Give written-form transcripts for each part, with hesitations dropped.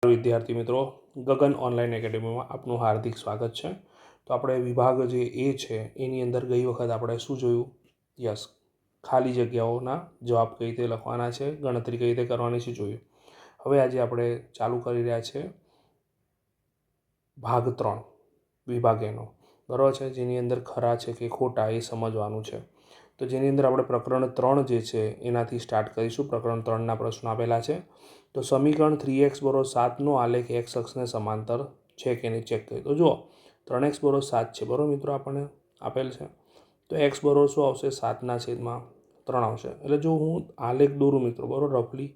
વિદ્યાર્થી મિત્રો, ગગન ઓનલાઈન એકેડેમીમાં આપનું હાર્દિક સ્વાગત છે. તો આપણે વિભાગ જે એ છે એની અંદર ગઈ વખત આપણે શું જોયું? યસ, ખાલી જગ્યાઓના જવાબ કઈ રીતે લખવાના છે, ગણતરી કઈ રીતે કરવાની છે જોયું. હવે આજે આપણે ચાલુ કરી રહ્યા છે ભાગ 3 વિભાગ એનો, બરાબર છે, જેની અંદર ખરા છે કે ખોટા એ સમજવાનું છે. તો જેની અંદર આપણે પ્રકરણ 3 જે છે એનાથી સ્ટાર્ટ કરીશું. પ્રકરણ 3ના પ્રશ્નો આપેલા છે. તો સમીકરણ 3x = 7નો આલેખ x અક્ષને સમાંતર છે કે નહીં ચેક કરીએ. તો જુઓ 3x = 7 છે, બરાબર મિત્રો, આપણને આપેલ છે. તો x બરાબર શું આવશે? 7/3 આવશે. એટલે જો હું આલેખ દોરું મિત્રો, બરાબર, રફલી,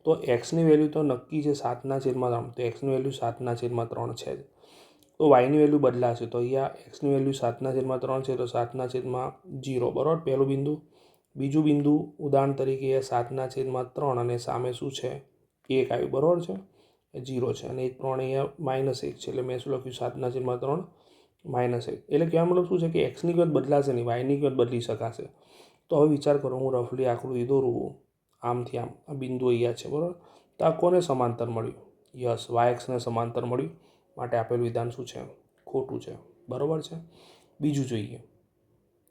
તો એક્સની વેલ્યુ તો નક્કી છે 7/3. તો એક્સની વેલ્યુ 7/3 છે જ. તો વાયની વેલ્યુ બદલાશે. તો અહીંયા એક્સની વેલ્યુ 7/3 છે, તો 7/0, બરાબર, પહેલું બિંદુ. બીજું બિંદુ ઉદાહરણ તરીકે 7/3 અને સામે શું છે? 1 આવ્યું, બરાબર છે, 0 છે, અને 1 3 અહીંયા -1 છે. એટલે મેં શું લખ્યું? 7/3 -1. એટલે કહેવાનો મતલબ શું છે કે એક્સની કિંમત બદલાશે નહીં, વાયની કિંમત બદલી શકાશે. તો હવે વિચાર કરો, હું રફલી આકૃતિ દોરું આમથી આમ, આ બિંદુ અહીંયા છે, બરાબર. તો આ કોને સમાંતર મળ્યું? યસ, વાય એક્સને સમાંતર મળ્યું. માટે આપેલું વિધાન શું છે? ખોટું છે, બરાબર છે. બીજું જોઈએ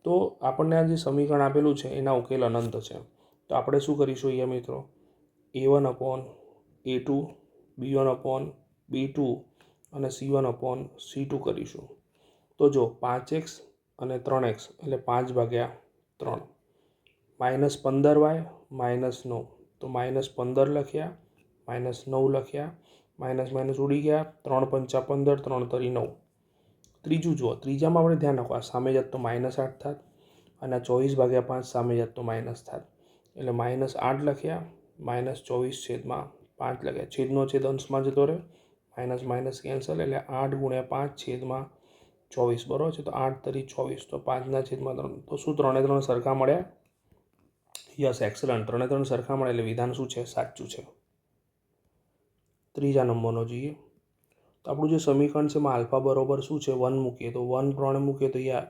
તો આપણને આ જે સમીકરણ આપેલું છે એના ઉકેલ અનંત છે. તો આપણે શું કરીશું અહીંયા મિત્રો? a1/a2, b1/b2 અને c1/c2 કરીશું. તો જો 5x અને 3x એટલે 5/3, -15y -9, તો -15 લખ્યા, -9 લખ્યા, માઇનસ ઉડી ગયા, 3 5 15, 3 3 9. ત્રીજું જુઓ, ત્રીજામાં આપણે ધ્યાન રાખો, આ સામે જાત તો -8 થાત, અને 24/5 સામે જાત તો માઇનસ થાત. એટલે -8 લખ્યા, -24/5 લખ્યા, છેદનો છેદ અંશમાં જતો રહે, માઇનસ કેન્સલ, એટલે 8 × 5/24, બરાબર છે. તો 8 તરી 24, તો 5/3. તો શું 3 3 સરખા મળ્યા? યસ, એક્સલન્ટ, 3 3 સરખા મળ્યા. એટલે વિધાન શું છે? સાચું છે. ત્રીજા નંબરનો જોઈએ તો આપણું જે સમીકરણ છે એમાં આલ્ફા બરાબર શું છે? 1 મૂકીએ તો 1 3 મૂકીએ તો અહીંયા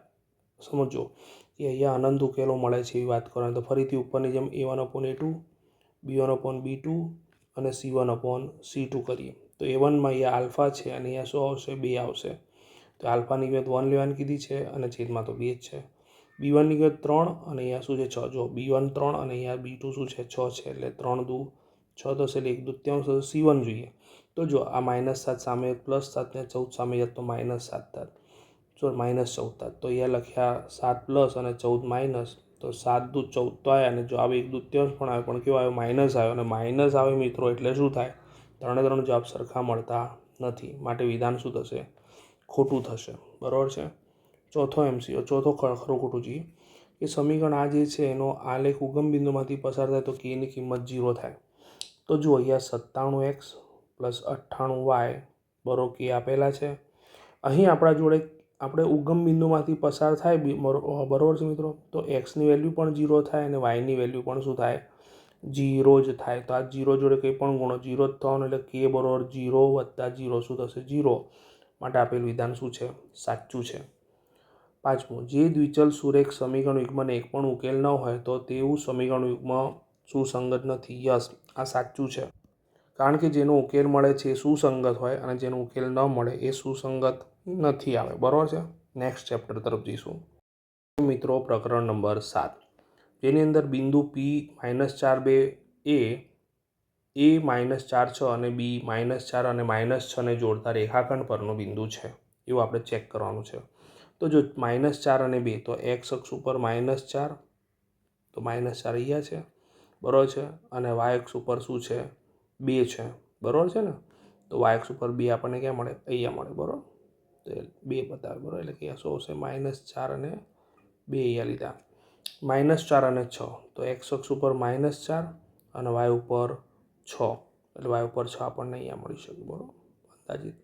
સમજો કે અહીંયા અનંત ઉકેલો મળે છે એવી વાત કરવાની. તો ફરીથી ઉપરની જેમ a1/a2, b1/b2 અને c1/c2 કરીએ. તો a1માં અહીંયા આલ્ફા છે અને અહીંયા શું આવશે? 2 આવશે. તો આલ્ફાની કિંમત 1 લેવાની કીધી છે અને છેદમાં તો 2 જ છે. b1ની કિંમત 3 અને અહીંયા શું છે? 6. જો b1 3 અને અહીંયા b2 શું છે? 6 છે. એટલે 3 દુ 6 થશે, એટલે 1/3 થશે. c1 જોઈએ તો જો આ -7 સામે +7 ને 14 સામે જાત તો -7 થાત, જો -14 થાત. તો અહીંયા લખ્યા 7 + અને 14 માઇનસ, તો 7 દુ 14 તો આવ્યા, અને જો આવે 1/3 પણ આવે, પણ કેવો આવ્યો? માઇનસ આવ્યો. અને માઇનસ આવે મિત્રો એટલે શું થાય? 3 3 જવાબ સરખા મળતા નથી. માટે વિધાન શું થશે? ખોટું થશે, બરાબર છે. ચોથો ખરું ખોટું જોઈએ કે સમીકરણ આ જે છે એનો આલેખ ઉગમ બિંદુમાંથી પસાર થાય તો k ની કિંમત 0 થાય. તો જુઓ અહીંયા 97x + 98y = k આપેલા છે. અહીં આપણા જોડે આપણે ઉગમ બિંદુમાંથી પસાર થાય, બરાબર છે મિત્રો, તો એક્સની વેલ્યુ પણ 0 થાય અને વાયની વેલ્યુ પણ શું થાય? 0 જ થાય. તો આ 0 જોડે કંઈ પણ ગુણો 0 જ થવાનો, એટલે k = 0 + 0 શું થશે? 0. માટે આપેલું વિધાન શું છે? સાચું છે. પાંચમું, જે દ્વિચલ સુરેખ સમીકરણ યુગ્મને એક પણ ઉકેલ ન હોય તો તેવું સમીકરણ યુગ્મ સુસંગત નથી. યસ, આ સાચું છે. કારણ કે જેનો ઉકેલ મળે છે એ સુસંગત હોય અને જેનો ઉકેલ ન મળે એ સુસંગત નથી આવે, બરાબર છે. નેક્સ્ટ ચેપ્ટર તરફ જઈશું મિત્રો. પ્રકરણ નંબર 7, જેની અંદર બિંદુ P -4 2 a -4 6 અને b -4 અને -6 ને જોડતા રેખાખંડ પરનો બિંદુ છે એવું આપણે ચેક કરવાનું છે. તો જો -4 અને 2, તો x અક્ષ ઉપર -4, તો -4 અહીંયા છે, બરાબર છે, અને y અક્ષ ઉપર શું છે? 2 છે, બરાબર છે ને. તો y અક્ષ ઉપર 2 આપણને ક્યાં મળે? અહીંયા મળે, બરાબર. તો 2 બતાવે, બરાબર, એટલે કે શું આવશે? -4 અને 2 અહીંયા લીધા. -4 અને 6, તો x અક્ષ ઉપર -4 અને y ઉપર 6, એટલે y ઉપર 6 આપણને અહીંયા મળી શકે, બરાબર, અંદાજિત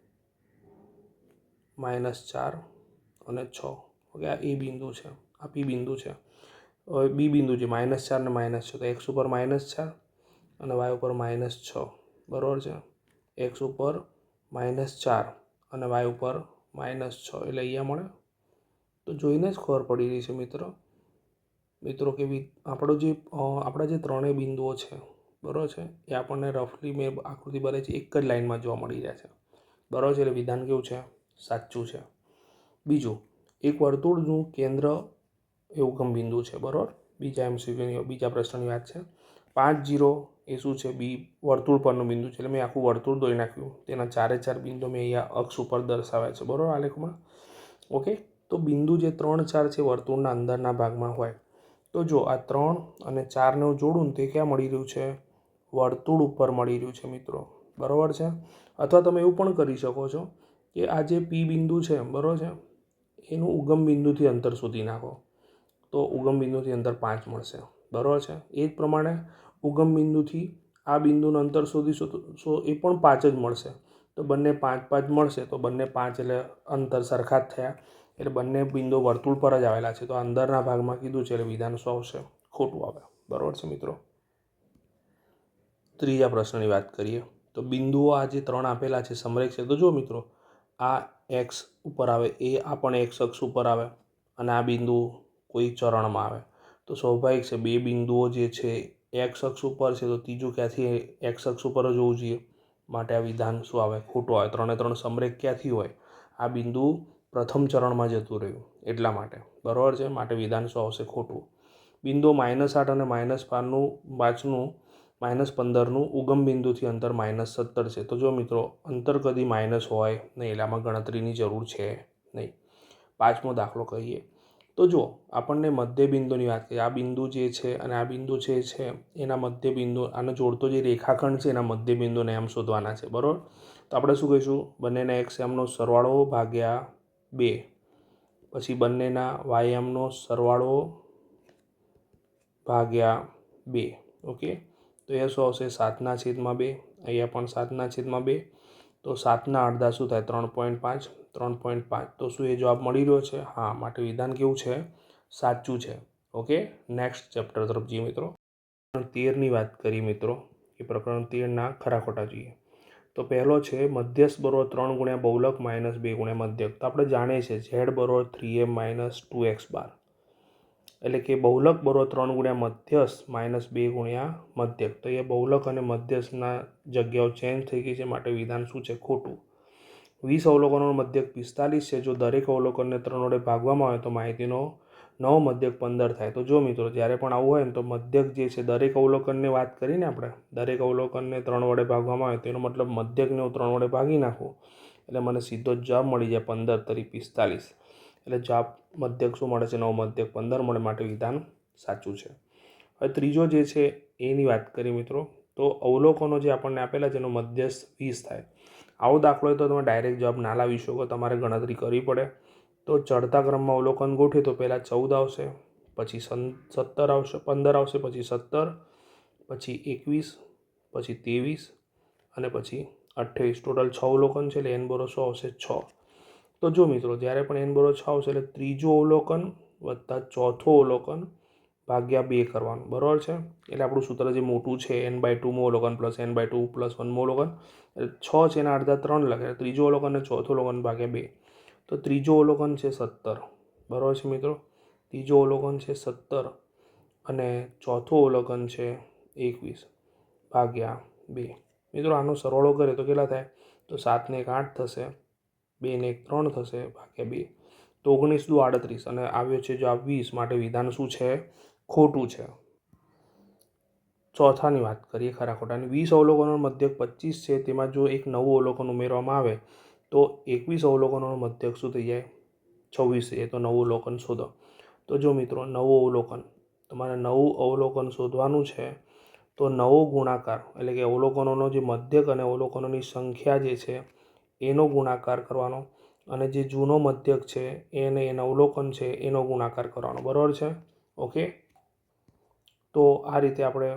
-4 અને 6. ઓકે, આ એ બિંદુ છે, આ પી બિંદુ છે. હવે બી બિંદુ છે -4 ને -6, તો x ઉપર -4 અને y ઉપર -6, બરાબર છે. x ઉપર -4 અને y ઉપર -6, એટલે અહીંયા મળે. તો જોઈને જ ખબર પડી રહી છે મિત્રો કે આપણા જે ત્રણેય બિંદુઓ છે બરાબર છે, એ આપણને રફલી મેં આકૃતિ બતાવી છે, એક જ લાઇનમાં જોવા મળી રહ્યા છે. બરાબર છે, એટલે વિધાન કેવું છે? સાચું છે. બીજું, એક વર્તુળનું કેન્દ્ર એ ઉગમ બિંદુ છે. બરાબર, બીજા પ્રશ્નની વાત છે. 5 એ શું છે? બી વર્તુળ પરનું બિંદુ છે. એટલે મેં આખું વર્તુળ દોરી નાખ્યું, તેના 4 બિંદુ મેં અહીંયા અક્ષ ઉપર દર્શાવ્યા છે. બરાબર, આલેખમાં. ઓકે, તો બિંદુ જે 3, 4 છે વર્તુળના અંદરના ભાગમાં હોય, તો જો આ 3 અને 4ને હું જોડું ને તે ક્યાં મળી રહ્યું છે? વર્તુળ ઉપર મળી રહ્યું છે મિત્રો. બરાબર છે. અથવા તમે એવું પણ કરી શકો છો કે આ જે પી બિંદુ છે, બરાબર છે, એનું ઉગમ બિંદુથી અંતર શોધી નાખો, તો ઉગમ બિંદુથી અંતર 5 મળશે. બરાબર છે. એ જ પ્રમાણે ઉગમ બિંદુથી આ બિંદુનું અંતર શોધીશું તો એ પણ 5 જ મળશે. તો બંને 5, 5 મળશે, તો બંને 5 એટલે અંતર સરખા જ થયા. એટલે બંને બિંદુ વર્તુળ પર જ આવેલા છે. તો અંદરના ભાગમાં કીધું છે એટલે વિધાન શું આવશે? ખોટું આવે. બરાબર છે મિત્રો. ત્રીજા પ્રશ્નની વાત કરીએ તો બિંદુઓ આ જે 3 આપેલા છે સમરેખ છે. તો જો મિત્રો, આ એક્સ ઉપર આવે, એ આ પણ એક્સ અક્ષ ઉપર આવે, અને આ બિંદુ કોઈ ચરણમાં આવે, તો સ્વાભાવિક છે બે બિંદુઓ જે છે એક્સ અક્ષ ઉપર છે, તો ત્રીજું ક્યાંથી એક્સ અક્ષ ઉપર જ હોવું જોઈએ. માટે આ વિધાન શું આવે? ખોટું આવે. 3 સમરેખ ક્યાંથી હોય? આ બિંદુ પ્રથમ ચરણમાં જતું રહ્યું એટલા માટે. બરાબર છે. માટે વિધાન શું આવશે? ખોટું. બિંદુ -8 અને -5નું -15નું ઉગમ બિંદુથી અંતર -17 છે. તો જો મિત્રો, અંતર કદી માઇનસ હોય નહીં, એટલે આમાં ગણતરીની જરૂર છે નહીં. 5મો દાખલો કહીએ તો જો આપણને મધ્ય બિંદુની વાત કરીએ, આ બિંદુ જે છે અને આ બિંદુ જે છે એના મધ્ય બિંદુ, આને જોડતો જે રેખાખંડ છે એના મધ્ય બિંદુને એમ શોધવાના છે. બરાબર, તો આપણે શું કહીશું? બંનેના એક્સ એમનો સરવાળો ભાગ્યા 2, પછી બંનેના વાય એમનો સરવાળો ભાગ્યા 2. ઓકે, તો એ શું આવશે? 7/2. અહીંયા પણ 7/2. તો 7ના અડધા શું થાય? 3.5. 3.5. તો શું એ જવાબ મળી રહ્યો છે? હા. માટે વિધાન કેવું છે? સાચું છે. ઓકે, નેક્સ્ટ ચેપ્ટર તરફ જઈએ મિત્રો. 13ની વાત કરીએ મિત્રો, એ પ્રકરણ 13ના ખરા ખોટા જોઈએ. તો પહેલો છે મધ્યસ્થ બરોબર 3 ગુણ્યા બહુલક -2 ગુણ્યા મધ્યક. તો આપણે જાણીએ છીએ ઝેડ બરોબર 3m - 2x બાર, એટલે કે બહુલક બરોબર 3 ગુણ્યા મધ્યસ્થ -2 ગુણ્યા મધ્યક. તો એ બહુલક અને મધ્યસ્થના જગ્યાઓ ચેન્જ થઈ ગઈ છે. માટે વિધાન શું છે? ખોટું. 20 અવલોકનોનો મધ્યક 45 છે. જો દરેક અવલોકનને 3 વડે ભાગવામાં આવે તો માહિતીનો નવો મધ્યક 15 થાય. તો જો મિત્રો, જ્યારે પણ આવું હોય ને તો મધ્યક જે છે, દરેક અવલોકનને વાત કરીને આપણે, દરેક અવલોકનને 3 વડે ભાગવામાં આવે, તેનો મતલબ મધ્યકને હું 3 વડે ભાગી નાખું એટલે મને સીધો જ જવાબ મળી જાય 15 તરી 45. એટલે જવાબ મધ્યક શું મળે છે? નવો મધ્યક 15 મળે. માટે વિધાન સાચું છે. હવે ત્રીજો જે છે એની વાત કરીએ મિત્રો, તો અવલોકનો જે આપણને આપેલા છે એનો મધ્યસ્થ 20 થાય. આવો દાખલો હોય તો તમે ડાયરેક્ટ જવાબ ના લાવી શકો, તમારે ગણતરી કરવી પડે. તો ચડતા ક્રમમાં અવલોકન ગોઠવીએ તો પહેલાં 14 આવશે, પછી 17 આવશે, 15 આવશે, પછી 17, પછી 21, પછી 23 અને પછી 28. ટોટલ 6 અવલોકન છે. એટલે n બરોબર શું આવશે? 6. તો જો મિત્રો, જ્યારે પણ n બરોબર 6 આવશે એટલે ત્રીજું અવલોકન વત્તા ચોથું અવલોકન ભાગ્યા 2 કરવાનું. બરાબર છે. એટલે આપણું સૂત્ર જે મોટું છે n/2 અવલોકન પ્લસ n/2 + 1 અવલોકન, એટલે 6 છે એના અડધા 3 લખે. ત્રીજું અવલોકન અને ચોથું અવલોકન ભાગ્યા 2. તો ત્રીજું અવલોકન છે 17. બરાબર છે મિત્રો. ત્રીજું અવલોકન છે 17 અને ચોથું અવલોકન છે 21 ભાગ્યા 2. મિત્રો, આનો સરવાળો કરે તો કેટલા થાય? તો 7 ને 1 8 થશે, 2 ને 1 3 થશે, ભાગ્યા 2. તો 19 દુ 38 અને આવ્યો છે જવાબ 20. માટે વિધાન શું છે? ખોટું છે. ચોથાની વાત કરીએ ખરા ખોટાની. 20 અવલોકનોનો મધ્યક 25 છે. તેમાં જો એક નવું અવલોકન ઉમેરવામાં આવે તો 21 અવલોકનોનો મધ્યક શું થઈ જાય? 26. એ તો નવું અવલોકન શોધો. તો જો મિત્રો, નવું અવલોકન, તમારે નવું અવલોકન શોધવાનું છે. તો નવો ગુણાકાર, એટલે કે અવલોકનોનો જે મધ્યક અને અવલોકનોની સંખ્યા જે છે એનો ગુણાકાર કરવાનો, અને જે જૂનો મધ્યક છે એને એના અવલોકન છે એનો ગુણાકાર કરવાનો. બરાબર છે. ઓકે, તો આ રીતે આપણે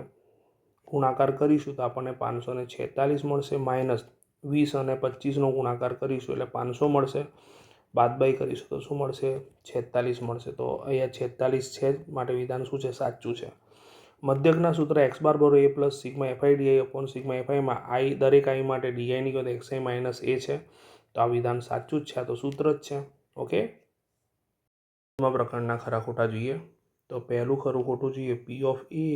ગુણાકાર કરીશું તો આપણને 546 મળશે. -20 અને 25નો ગુણાકાર કરીશું એટલે 500 મળશે. બાદબાકી કરીશું તો શું મળશે? 46 મળશે. તો અહીંયા 46 છે જ. માટે વિધાન શું છે? સાચું છે. મધ્યકના સૂત્ર x બાર બરોબર a plus sigma fi d upon sigma fiમાં i, દરેક i માટે ડીઆઈની કિંમત xi માઇનસ a છે. તો આ વિધાન સાચું જ છે. આ તો સૂત્ર જ છે. ઓકે, પ્રકરણના ખરા ખોટા જોઈએ. તો પહેલું ખરું ખોટું જોઈએ, p ઓફ a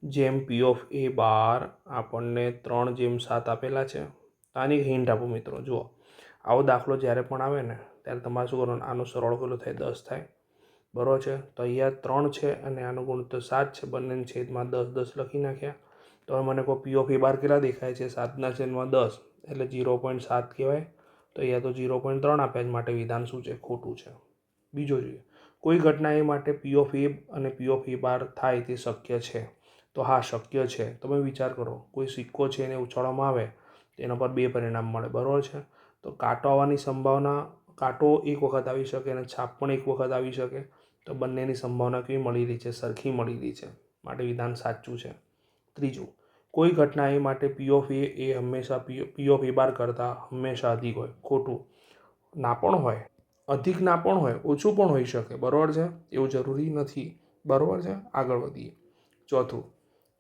જેમ પી ઓફ એ બાર આપણને 3/7 આપેલા છે. આની હિન્ટ આપો મિત્રો. જુઓ, આવો દાખલો જ્યારે પણ આવે ને ત્યારે તમારે શું કરવાનું, આનો સરળ કેટલો થાય, 10 થાય, બરાબર છે. તો અહીંયા 3 છે અને આનો ગુણોત્તર 7 છે, બંનેના છેદમાં 10 લખી નાખ્યા. તો હવે મને કહો પી ઓફ એ બાર કેટલા દેખાય છે, 7/10 એટલે 0.7 કહેવાય. તો અહીંયા તો 0.3 આપ્યા જ, માટે વિધાન શું છે, ખોટું છે. બીજો જોઈએ, કોઈ ઘટના એ માટે પી ઓફ એ અને પી ઓફ એ બાર થાય તે શક્ય છે. તો હા, શક્ય છે. તમે વિચાર કરો, કોઈ સિક્કો છે એને ઉછાળવામાં આવે તેના પર 2 પરિણામ મળે, બરાબર છે. તો કાંટો આવવાની સંભાવના, કાંટો એક વખત આવી શકે અને છાપ પણ એક વખત આવી શકે. તો બંનેની સંભાવના કેવી મળી રહી છે, સરખી મળી રહી છે, માટે વિધાન સાચું છે. ત્રીજું, કોઈ ઘટના એ માટે પી ઓફ એ હંમેશા પી ઓફ એ બાર કરતાં હંમેશા અધિક હોય. ખોટું. ના પણ હોય, અધિક ના પણ હોય, ઓછું પણ હોઈ શકે, બરાબર છે. એવું જરૂરી નથી, બરાબર છે. આગળ વધીએ. ચોથું,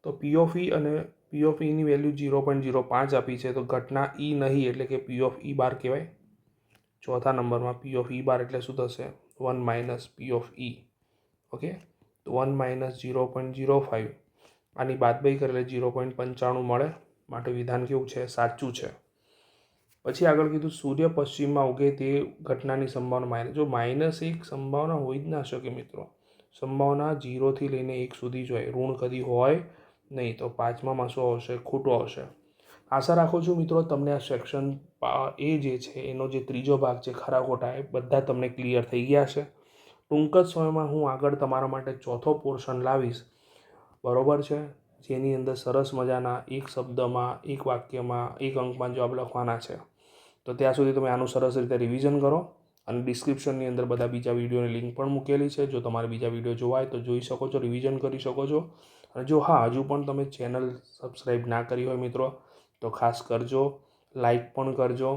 તો પી ઓફ ઈ અને પી ઓફ ઈની વેલ્યુ 0.05 આપી છે. તો ઘટના ઈ નહીં એટલે કે પી ઓફ ઈ બાર કહેવાય. ચોથા નંબરમાં પી ઓફ ઈ બાર એટલે શું થશે, 1 - પી ઓફ ઈ. ઓકે, તો 1 - 0.05 આની બાદબાકી કરે એટલે 0.95 મળે, માટે વિધાન કેવું છે, સાચું છે. પછી આગળ કીધું, સૂર્ય પશ્ચિમમાં ઉગે તે ઘટનાની સંભાવના માઇનસ. જો -1 સંભાવના હોઈ જ ના શકે મિત્રો. સંભાવના 0 થી લઈને 1 સુધી જ હોય, ઋણ કદી હોય નહીં. તો 5મામાં શું આવશે, ખોટું આવશે. આશા રાખું છું મિત્રો તમને આ સેક્શન એ જે છે એનો જે ત્રીજો ભાગ છે, ખરા ખોટા, એ બધા તમને ક્લિયર થઈ ગયા છે. ટૂંક જ સમયમાં હું આગળ તમારા માટે ચોથો પોર્શન લાવીશ, બરાબર છે, જેની અંદર સરસ મજાના એક શબ્દમાં, એક વાક્યમાં, એક અંકમાં જવાબ લખવાના છે. તો ત્યાં સુધી તમે આનું સરસ રીતે રિવિઝન કરો. અને ડિસ્ક્રિપ્શનની અંદર બધા બીજા વિડીયોની લિંક પણ મૂકેલી છે. જો તમારે બીજા વિડીયો જોવા હોય તો જોઈ શકો છો, રિવિઝન કરી શકો છો. અને જો હા, હજુ પણ તમે ચેનલ સબસ્ક્રાઈબ ના કરી હોય મિત્રો, તો ખાસ કરજો, લાઈક પણ કરજો